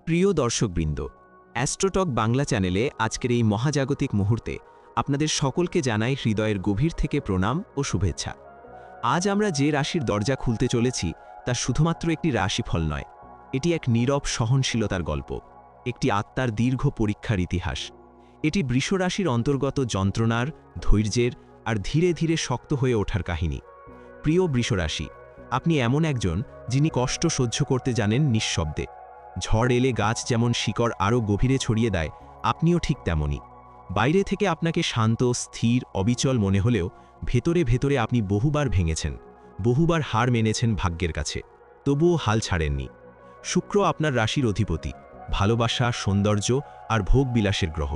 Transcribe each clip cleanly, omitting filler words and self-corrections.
প্রিয় দর্শকবৃন্দ, অ্যাস্ট্রোটক বাংলা চ্যানেলে আজকের এই মহাজাগতিক মুহূর্তে আপনাদের সকলকে জানাই হৃদয়ের গভীর থেকে প্রণাম ও শুভেচ্ছা। আজ আমরা যে রাশির দরজা খুলতে চলেছি তা শুধুমাত্র একটি রাশিফল নয়, এটি এক নীরব সহনশীলতার গল্প, একটি আত্মার দীর্ঘ পরীক্ষার ইতিহাস। এটি বৃষ রাশির অন্তর্গত যন্ত্রণার, ধৈর্যের আর ধীরে ধীরে শক্ত হয়ে ওঠার কাহিনী। প্রিয় বৃষরাশি, আপনি এমন একজন যিনি কষ্ট সহ্য করতে জানেন নিঃশব্দে। ঝড় এলে গাছ যেমন শিকড় আরও গভীরে ছড়িয়ে দেয়, আপনিও ঠিক তেমনই। বাইরে থেকে আপনাকে শান্ত, স্থির, অবিচল মনে হলেও ভেতরে ভেতরে আপনি বহুবার ভেঙেছেন, বহুবার হার মেনেছেন ভাগ্যের কাছে, তবুও হাল ছাড়েননি। শুক্র আপনার রাশির অধিপতি, ভালোবাসা, সৌন্দর্য আর ভোগবিলাসের গ্রহ।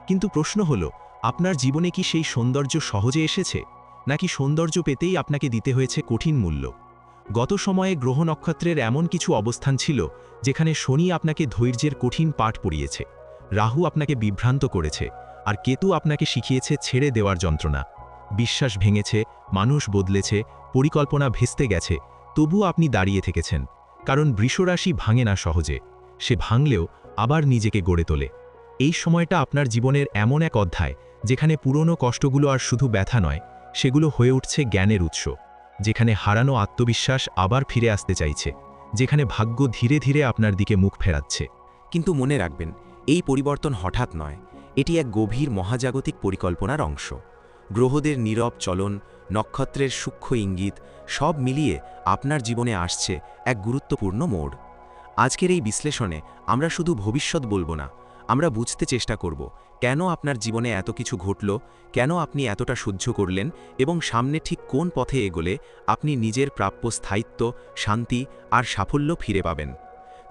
কিন্তু প্রশ্ন হল, আপনার জীবনে কি সেই সৌন্দর্য সহজে এসেছে, নাকি সৌন্দর্য পেতেই আপনাকে দিতে হয়েছে কঠিন মূল্য? গত সময়ে গ্রহ নক্ষত্রের এমন কিছু অবস্থান ছিল যেখানে শনি আপনাকে ধৈর্যের কঠিন পাঠ পড়িয়েছে, রাহু আপনাকে বিভ্রান্ত করেছে, আর কেতু আপনাকে শিখিয়েছে ছেড়ে দেওয়ার যন্ত্রণা। বিশ্বাস ভেঙেছে, মানুষ বদলেছে, পরিকল্পনা ভেস্তে গেছে, তবুও আপনি দাঁড়িয়ে থেকেছেন। কারণ বৃষরাশি ভাঙে না সহজে, সে ভাঙলেও আবার নিজেকে গড়ে তোলে। এই সময়টা আপনার জীবনের এমন এক অধ্যায় যেখানে পুরনো কষ্টগুলো আর শুধু ব্যথা নয়, সেগুলো হয়ে উঠছে জ্ঞানের উৎস। যেখানে হারানো আত্মবিশ্বাস আবার ফিরে আসতে চাইছে, যেখানে ভাগ্য ধীরে ধীরে আপনার দিকে মুখ ফেরাচ্ছে। কিন্তু মনে রাখবেন, এই পরিবর্তন হঠাৎ নয়, এটি এক গভীর মহাজাগতিক পরিকল্পনার অংশ। গ্রহদের নীরব চলন, নক্ষত্রের সূক্ষ্ম ইঙ্গিত, সব মিলিয়ে আপনার জীবনে আসছে এক গুরুত্বপূর্ণ মোড়। আজকের এই বিশ্লেষণে আমরা শুধু ভবিষ্যৎ বলবো না, আমরা বুঝতে চেষ্টা করব কেন আপনার জীবনে এত কিছু ঘটল, কেন আপনি এতটা সহ্য করলেন, এবং সামনে ঠিক কোন পথে এগোলে আপনি নিজের প্রাপ্য স্থায়িত্ব, শান্তি আর সাফল্য ফিরে পাবেন।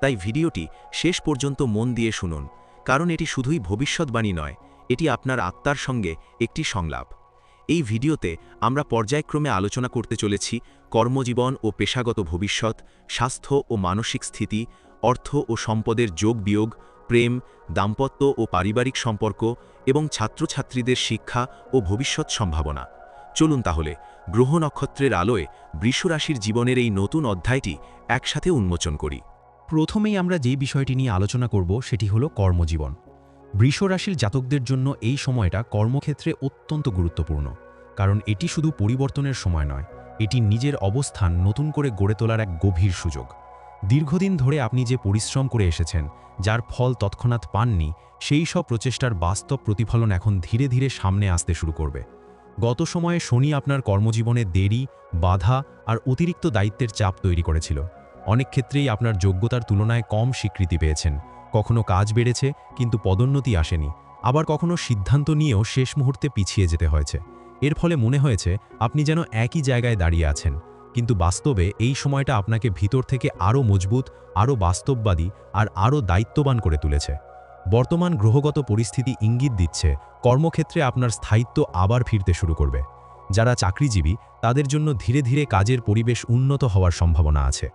তাই ভিডিওটি শেষ পর্যন্ত মন দিয়ে শুনুন, কারণ এটি শুধুই ভবিষ্যৎবাণী নয়, এটি আপনার আত্মার সঙ্গে একটি সংলাপ। এই ভিডিওতে আমরা পর্যায়ক্রমে আলোচনা করতে চলেছি কর্মজীবন ও পেশাগত ভবিষ্যৎ, স্বাস্থ্য ও মানসিক স্থিতি, অর্থ ও সম্পদের যোগ বিয়োগ, প্রেম, দাম্পত্য ও পারিবারিক সম্পর্ক, এবং ছাত্রছাত্রীদের শিক্ষা ও ভবিষ্যৎ সম্ভাবনা। চলুন তাহলে গ্রহ নক্ষত্রের আলোয় বৃষরাশির জীবনের এই নতুন অধ্যায়টি একসাথে উন্মোচন করি। প্রথমেই আমরা যে বিষয়টি নিয়ে আলোচনা করব সেটি হলো কর্মজীবন। বৃষ রাশির জাতকদের জন্য এই সময়টা কর্মক্ষেত্রে অত্যন্ত গুরুত্বপূর্ণ, কারণ এটি শুধু পরিবর্তনের সময় নয়, এটি নিজের অবস্থান নতুন করে গড়ে তোলার এক গভীর সুযোগ। দীর্ঘদিন ধরে আপনি যে পরিশ্রম করে এসেছেন, যার ফল তৎক্ষণাৎ পাননি, সেই সব প্রচেষ্টার বাস্তব প্রতিফলন এখন ধীরে ধীরে সামনে আসতে শুরু করবে। গত সময়ে শনি আপনার কর্মজীবনে দেরি, বাধা আর অতিরিক্ত দায়িত্বের চাপ তৈরি করেছিল। অনেক ক্ষেত্রেই আপনার যোগ্যতার তুলনায় কম স্বীকৃতি পেয়েছেন, কখনো কাজ বেড়েছে কিন্তু পদোন্নতি আসেনি, আবার কখনো সিদ্ধান্ত নিয়েও শেষ মুহূর্তে পিছিয়ে যেতে হয়েছে। এর ফলে মনে হয়েছে আপনি যেন একই জায়গায় দাঁড়িয়ে আছেন, কিন্তু বাস্তবে এই সময়টা আপনাকে ভিতর থেকে আরও মজবুত, আরও বাস্তববাদী আর আরও দায়িত্ববান করে তুলেছে। বর্তমান গ্রহগত পরিস্থিতি ইঙ্গিত দিচ্ছে কর্মক্ষেত্রে আপনার স্থায়িত্ব আবার ফিরতে শুরু করবে। যারা চাকরিজীবী, তাদের জন্য ধীরে ধীরে কাজের পরিবেশ উন্নত হওয়ার সম্ভাবনা আছে।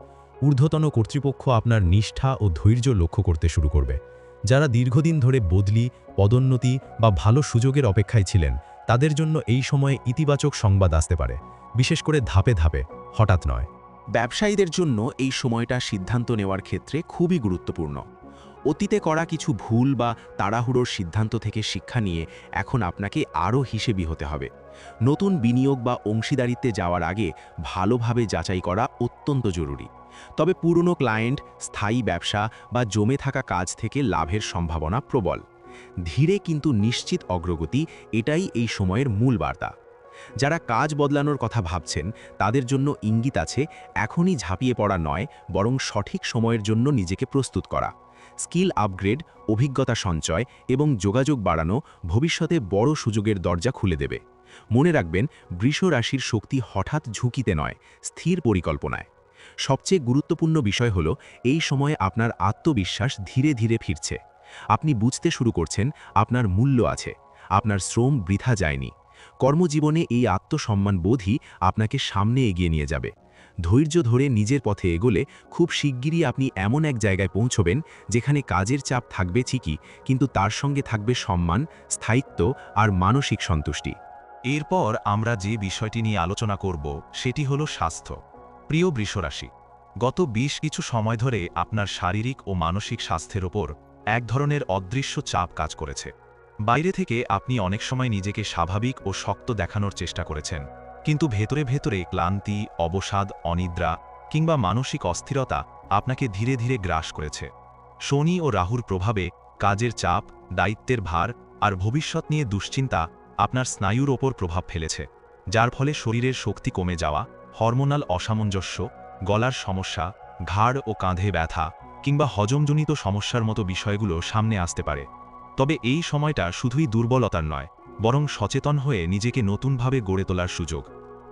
ঊর্ধ্বতন কর্তৃপক্ষ আপনার নিষ্ঠা ও ধৈর্য লক্ষ্য করতে শুরু করবে। যারা দীর্ঘদিন ধরে বদলি, পদোন্নতি বা ভালো সুযোগের অপেক্ষায় ছিলেন, তাদের জন্য এই সময়ে ইতিবাচক সংবাদ আসতে পারে, বিশেষ করে ধাপে ধাপে, হঠাৎ নয়। ব্যবসায়ীদের জন্য এই সময়টা সিদ্ধান্ত নেওয়ার ক্ষেত্রে খুবই গুরুত্বপূর্ণ। অতীতে করা কিছু ভুল বা তাড়াহুড়োর সিদ্ধান্ত থেকে শিক্ষা নিয়ে এখন আপনাকে আরও হিসেবি হতে হবে। নতুন বিনিয়োগ বা অংশীদারিত্বে যাওয়ার আগে ভালোভাবে যাচাই করা অত্যন্ত জরুরি। তবে পুরনো ক্লায়েন্ট, স্থায়ী ব্যবসা বা জমে থাকা কাজ থেকে লাভের সম্ভাবনা প্রবল। ধীরে কিন্তু নিশ্চিত অগ্রগতি, এটাই এই সময়ের মূল বার্তা। যারা কাজ বদলানোর কথা ভাবছেন, তাদের জন্য ইঙ্গিত আছে এখনই ঝাঁপিয়ে পড়া নয়, বরং সঠিক সময়ের জন্য নিজেকে প্রস্তুত করা। স্কিল আপগ্রেড, অভিজ্ঞতা সঞ্চয় এবং যোগাযোগ বাড়ানো ভবিষ্যতে বড় সুযোগের দরজা খুলে দেবে। মনে রাখবেন, বৃষ রাশির শক্তি হঠাৎ ঝুঁকিতে নয়, স্থির পরিকল্পনায়। সবচেয়ে গুরুত্বপূর্ণ বিষয় হলো, এই সময়ে আপনার আত্মবিশ্বাস ধীরে ধীরে ফিরছে। আপনি বুঝতে শুরু করছেন আপনার মূল্য আছে, আপনার শ্রম বৃথা যায়নি। কর্মজীবনে এই আত্মসম্মান বোধই আপনাকে সামনে এগিয়ে নিয়ে যাবে। ধৈর্য ধরে নিজের পথে এগোলে খুব শিগগিরই আপনি এমন এক জায়গায় পৌঁছবেন যেখানে কাজের চাপ থাকবে ঠিকই, কিন্তু তার সঙ্গে থাকবে সম্মান, স্থায়িত্ব আর মানসিক সন্তুষ্টি। এরপর আমরা যে বিষয়টি নিয়ে আলোচনা করব সেটি হলো স্বাস্থ্য। প্রিয় বৃষরাশি, গত কিছু সময় ধরে আপনার শারীরিক ও মানসিক স্বাস্থ্যের ওপর এক ধরনের অদৃশ্য চাপ কাজ করেছে। বাইরে থেকে আপনি অনেক সময় নিজেকে স্বাভাবিক ও শক্ত দেখানোর চেষ্টা করেছেন, কিন্তু ভেতরে ভেতরে ক্লান্তি, অবসাদ, অনিদ্রা কিংবা মানসিক অস্থিরতা আপনাকে ধীরে ধীরে গ্রাস করেছে। শনি ও রাহুর প্রভাবে কাজের চাপ, দায়িত্বের ভার আর ভবিষ্যৎ নিয়ে দুশ্চিন্তা আপনার স্নায়ুর ওপর প্রভাব ফেলেছে, যার ফলে শরীরের শক্তি কমে যাওয়া, হরমোনাল অসামঞ্জস্য, গলার সমস্যা, ঘাড় ও কাঁধে ব্যথা কিংবা হজমজনিত সমস্যার মতো বিষয়গুলো সামনে আসতে পারে। তবে এই সময়টা শুধুই দুর্বলতার নয়, বরং সচেতন হয়ে নিজেকে নতুনভাবে গড়ে তোলার সুযোগ।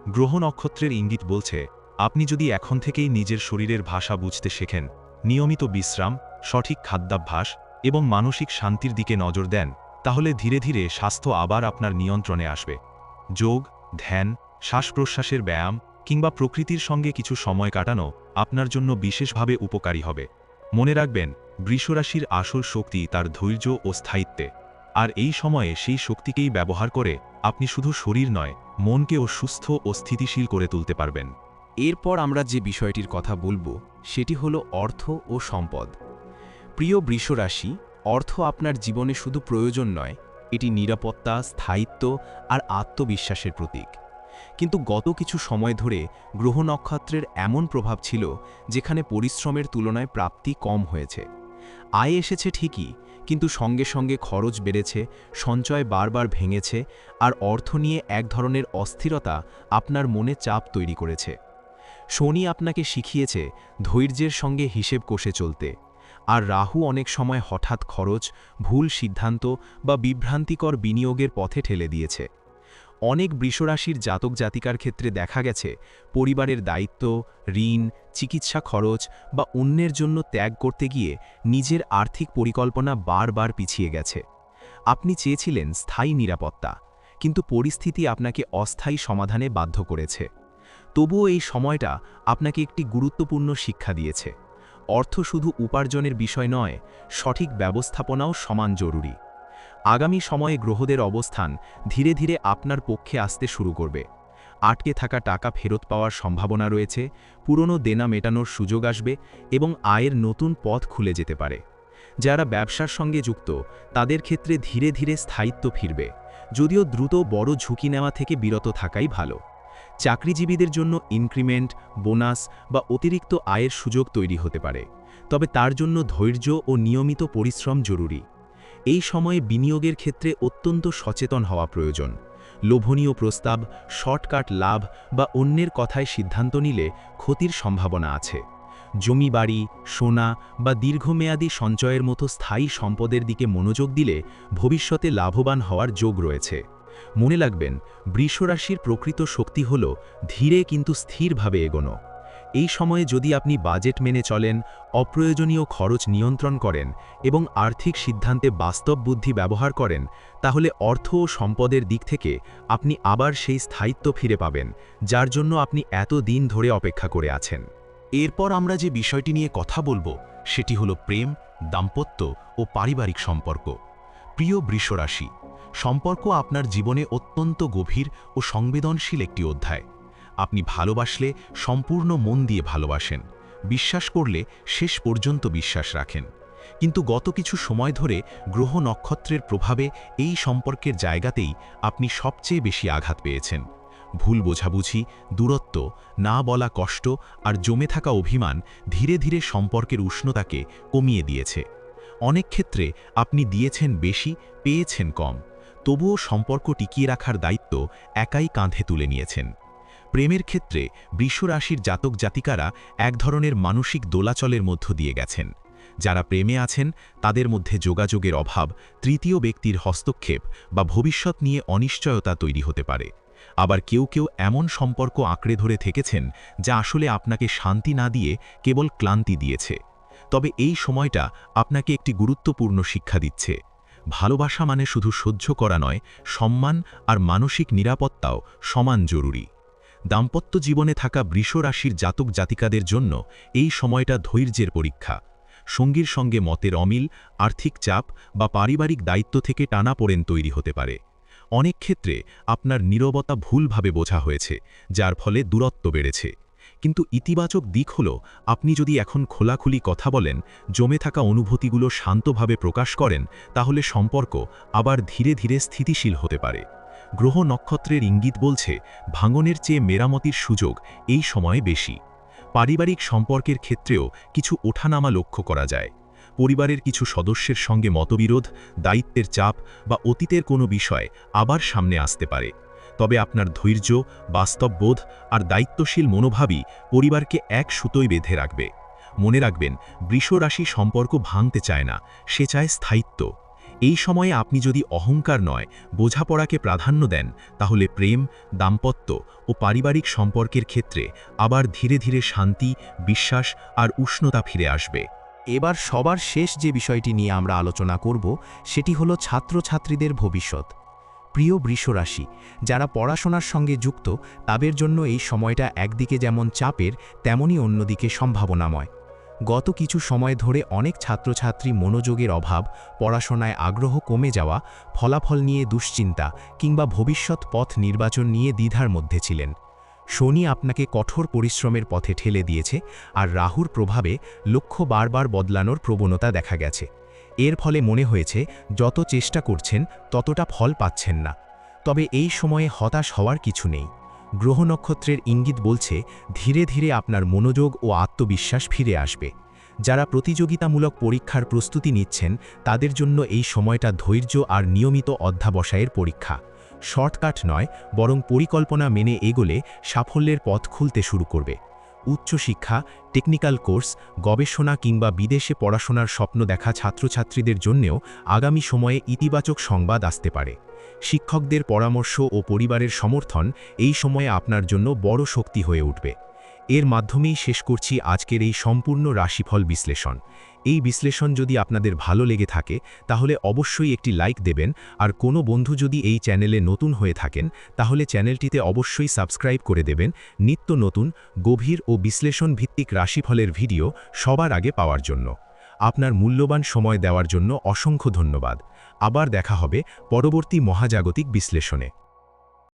গ্রহ নক্ষত্রের ইঙ্গিত বলছে, আপনি যদি এখন থেকেই নিজের শরীরের ভাষা বুঝতে শেখেন, নিয়মিত বিশ্রাম, সঠিক খাদ্যাভ্যাস এবং মানসিক শান্তির দিকে নজর দেন, তাহলে ধীরে ধীরে স্বাস্থ্য আবার আপনার নিয়ন্ত্রণে আসবে। যোগ, ধ্যান, শ্বাস-প্রশ্বাসের ব্যায়াম কিংবা প্রকৃতির সঙ্গে কিছু সময় কাটানো আপনার জন্য বিশেষভাবে উপকারী হবে। মনে রাখবেন, বৃষরাশির আসল শক্তি তার ধৈর্য ও স্থায়িত্বে, আর এই সময়ে সেই শক্তিকেই ব্যবহার করে আপনি শুধু শরীর নয়, মনকেও সুস্থ ও স্থিতিশীল করে তুলতে পারবেন। এরপর আমরা যে বিষয়টির কথা বলবো সেটি হলো অর্থ ও সম্পদ। প্রিয় বৃষরাশি, অর্থ আপনার জীবনে শুধু প্রয়োজন নয়, এটি নিরাপত্তা, স্থায়িত্ব আর আত্মবিশ্বাসের প্রতীক। কিন্তু গত কিছু সময় ধরে গ্রহ নক্ষত্রের এমন প্রভাব ছিল যেখানে পরিশ্রমের তুলনায় প্রাপ্তি কম হয়েছে। আয় এসেছে ঠিকই, কিন্তু সঙ্গে সঙ্গে খরচ বেড়েছে, সঞ্চয় বারবার ভেঙেছে, আর অর্থ নিয়ে এক ধরনের অস্থিরতা আপনার মনে চাপ তৈরি করেছে। শনি আপনাকে শিখিয়েছে ধৈর্যের সঙ্গে হিসেব কষে চলতে, আর রাহু অনেক সময় হঠাৎ খরচ, ভুল সিদ্ধান্ত বা বিভ্রান্তিকর বিনিয়োগের পথে ঠেলে দিয়েছে। অনেক বৃষরাশির জাতক জাতিকার ক্ষেত্রে দেখা গেছে পরিবারের দায়িত্ব, ঋণ, চিকিৎসা খরচ বা অন্যের জন্য ত্যাগ করতে গিয়ে নিজের আর্থিক পরিকল্পনা বারবার পিছিয়ে গেছে। আপনি চেয়েছিলেন স্থায়ী নিরাপত্তা, কিন্তু পরিস্থিতি আপনাকে অস্থায়ী সমাধানে বাধ্য করেছে। তবুও এই সময়টা আপনাকে একটি গুরুত্বপূর্ণ শিক্ষা দিয়েছে। অর্থ শুধু উপার্জনের বিষয় নয়, সঠিক ব্যবস্থাপনাও সমান জরুরি। আগামী সময়ে গ্রহদের অবস্থান ধীরে ধীরে আপনার পক্ষে আসতে শুরু করবে। আটকে থাকা টাকা ফেরত পাওয়ার সম্ভাবনা রয়েছে, পুরনো দেনা মেটানোর সুযোগ আসবে এবং আয়ের নতুন পথ খুলে যেতে পারে। যারা ব্যবসার সঙ্গে যুক্ত, তাদের ক্ষেত্রে ধীরে ধীরে স্থায়িত্ব ফিরবে, যদিও দ্রুত বড় ঝুঁকি নেওয়া থেকে বিরত থাকাই ভালো। চাকরিজীবীদের জন্য ইনক্রিমেন্ট, বোনাস বা অতিরিক্ত আয়ের সুযোগ তৈরি হতে পারে, তবে তার জন্য ধৈর্য ও নিয়মিত পরিশ্রম জরুরি। এই সময়ে বিনিয়োগের ক্ষেত্রে অত্যন্ত সচেতন হওয়া প্রয়োজন। লোভনীয় প্রস্তাব, শর্টকাট লাভ বা অন্যের কথায় সিদ্ধান্ত নিলে ক্ষতির সম্ভাবনা আছে। জমি, বাড়ি, সোনা বা দীর্ঘমেয়াদী সঞ্চয়ের মতো স্থায়ী সম্পদের দিকে মনোযোগ দিলে ভবিষ্যতে লাভবান হওয়ার যোগ রয়েছে। মনে রাখবেন, বৃষরাশির প্রকৃত শক্তি হল ধীরে কিন্তু স্থিরভাবে এগোনো। এই সময়ে যদি আপনি বাজেট মেনে চলেন, অপ্রয়োজনীয় খরচ নিয়ন্ত্রণ করেন এবং আর্থিক সিদ্ধান্তে বাস্তব বুদ্ধি ব্যবহার করেন, তাহলে অর্থ ও সম্পদের দিক থেকে আপনি আবার সেই স্থায়িত্ব ফিরে পাবেন, যার জন্য আপনি এত দিন ধরে অপেক্ষা করে আছেন। এরপর আমরা যে বিষয়টি নিয়ে কথা বলবো সেটি হলো প্রেম, দাম্পত্য ও পারিবারিক সম্পর্ক। প্রিয় বৃষরাশি, সম্পর্ক আপনার জীবনে অত্যন্ত গভীর ও সংবেদনশীল একটি অধ্যায়। আপনি ভালোবাসলে সম্পূর্ণ মন দিয়ে ভালোবাসেন, বিশ্বাস করলে শেষ পর্যন্ত বিশ্বাস রাখেন। কিন্তু গত কিছু সময় ধরে গ্রহ নক্ষত্রের প্রভাবে এই সম্পর্কের জায়গাতেই আপনি সবচেয়ে বেশি আঘাত পেয়েছেন। ভুল বোঝাবুঝি, দূরত্ব, না বলা কষ্ট আর জমে থাকা অভিমান ধীরে ধীরে সম্পর্কের উষ্ণতাকে কমিয়ে দিয়েছে। অনেক ক্ষেত্রে আপনি দিয়েছেন বেশি, পেয়েছেন কম, তবুও সম্পর্ক টিকিয়ে রাখার দায়িত্ব একাই কাঁধে তুলে নিয়েছেন। প্রেমের ক্ষেত্রে বৃষরাশির জাতক জাতিকারা এক ধরনের মানসিক দোলাচলের মধ্য দিয়ে গেছেন। যারা প্রেমে আছেন তাদের মধ্যে যোগাযোগের অভাব, তৃতীয় ব্যক্তির হস্তক্ষেপ বা ভবিষ্যৎ নিয়ে অনিশ্চয়তা তৈরি হতে পারে। আবার কেউ কেউ এমন সম্পর্ক আঁকড়ে ধরে থেকেছেন যা আসলে আপনাকে শান্তি না দিয়ে কেবল ক্লান্তি দিয়েছে। তবে এই সময়টা আপনাকে একটি গুরুত্বপূর্ণ শিক্ষা দিচ্ছে। ভালোবাসা মানে শুধু সহ্য করা নয়, সম্মান আর মানসিক নিরাপত্তাও সমান জরুরি। দাম্পত্য জীবনে থাকা বৃষরাশির জাতক জাতিকাদের জন্য এই সময়টা ধৈর্যের পরীক্ষা। সঙ্গীর সঙ্গে মতের অমিল, আর্থিক চাপ বা পারিবারিক দায়িত্ব থেকে টানাপোড়েন তৈরি হতে পারে। অনেক ক্ষেত্রে আপনার নীরবতা ভুলভাবে বোঝা হয়েছে, যার ফলে দূরত্ব বেড়েছে। কিন্তু ইতিবাচক দিক হল আপনি যদি এখন খোলাখুলি কথা বলেন, জমে থাকা অনুভূতিগুলো শান্তভাবে প্রকাশ করেন, তাহলে সম্পর্ক আবার ধীরে ধীরে স্থিতিশীল হতে পারে। গ্রহ নক্ষত্রের ইঙ্গিত বলছে ভাঙনের চেয়ে মেরামতির সুযোগ এই সময়ে বেশি। পারিবারিক সম্পর্কের ক্ষেত্রেও কিছু ওঠানামা লক্ষ্য করা যায়। পরিবারের কিছু সদস্যের সঙ্গে মতবিরোধ, দায়িত্বের চাপ বা অতীতের কোনো বিষয় আবার সামনে আসতে পারে। তবে আপনার ধৈর্য, বাস্তববোধ আর দায়িত্বশীল মনোভাবই পরিবারকে এক সুতোয় বেঁধে রাখবে। মনে রাখবেন, বৃষ রাশি সম্পর্ক ভাঙতে চায় না, সে চায় স্থায়িত্ব। এই সময়ে আপনি যদি অহংকার নয়, বোঝাপড়াকে প্রাধান্য দেন, তাহলে প্রেম, দাম্পত্য ও পারিবারিক সম্পর্কের ক্ষেত্রে আবার ধীরে ধীরে শান্তি, বিশ্বাস আর উষ্ণতা ফিরে আসবে। এবার সবার শেষ যে বিষয়টি নিয়ে আমরা আলোচনা করব সেটি হলো ছাত্রছাত্রীদের ভবিষ্যৎ। প্রিয় বৃষ রাশি, যারা পড়াশোনার সঙ্গে যুক্ত তাদের জন্য এই সময়টা একদিকে যেমন চাপের, তেমনি অন্যদিকে সম্ভাবনাময়। গত কিছু সময় ধরে অনেক ছাত্রছাত্রী মনোযোগের অভাব, পড়াশোনায় আগ্রহ কমে যাওয়া, ফলাফল নিয়ে দুশ্চিন্তা কিংবা ভবিষ্যৎ পথ নির্বাচন নিয়ে দ্বিধার মধ্যে ছিলেন। শনি আপনাকে কঠোর পরিশ্রমের পথে ঠেলে দিয়েছে, আর রাহুর প্রভাবে লক্ষ্য বারবার বদলানোর প্রবণতা দেখা গেছে। এর ফলে মনে হয়েছে যত চেষ্টা করছেন ততটা ফল পাচ্ছেন না। তবে এই সময়ে হতাশ হওয়ার কিছু নেই। গ্রহ নক্ষত্রের ইঙ্গিত বলছে ধীরে ধীরে আপনার মনোযোগ ও আত্মবিশ্বাস ফিরে আসবে। যারা প্রতিযোগিতামূলক পরীক্ষার প্রস্তুতি নিচ্ছেন তাদের জন্য এই সময়টা ধৈর্য আর নিয়মিত অধ্যাবসায়ের পরীক্ষা। শর্টকাট নয়, বরং পরিকল্পনা মেনে এগোলে সাফল্যের পথ খুলতে শুরু করবে। উচ্চশিক্ষা, টেকনিক্যাল কোর্স, গবেষণা কিংবা বিদেশে পড়াশোনার স্বপ্ন দেখা ছাত্রছাত্রীদের জন্যেও আগামী সময়ে ইতিবাচক সংবাদ আসতে পারে। শিক্ষকদের পরামর্শ ও পরিবারের সমর্থন এই সময়ে আপনার জন্য বড় শক্তি হয়ে উঠবে। এর মাধ্যমেই শেষ করছি আজকের এই সম্পূর্ণ রাশিফল বিশ্লেষণ। এই বিশ্লেষণ যদি আপনাদের ভালো লেগে থাকে তাহলে অবশ্যই একটি লাইক দেবেন, আর কোনো বন্ধু যদি এই চ্যানেলে নতুন হয়ে থাকেন তাহলে চ্যানেলটিতে অবশ্যই সাবস্ক্রাইব করে দেবেন নিত্য নতুন, গভীর ও বিশ্লেষণ ভিত্তিক রাশিফলের ভিডিও সবার আগে পাওয়ার জন্য। আপনার মূল্যবান সময় দেওয়ার জন্য অসংখ্য ধন্যবাদ। আবার দেখা হবে পরবর্তী মহাজাগতিক বিশ্লেষণে।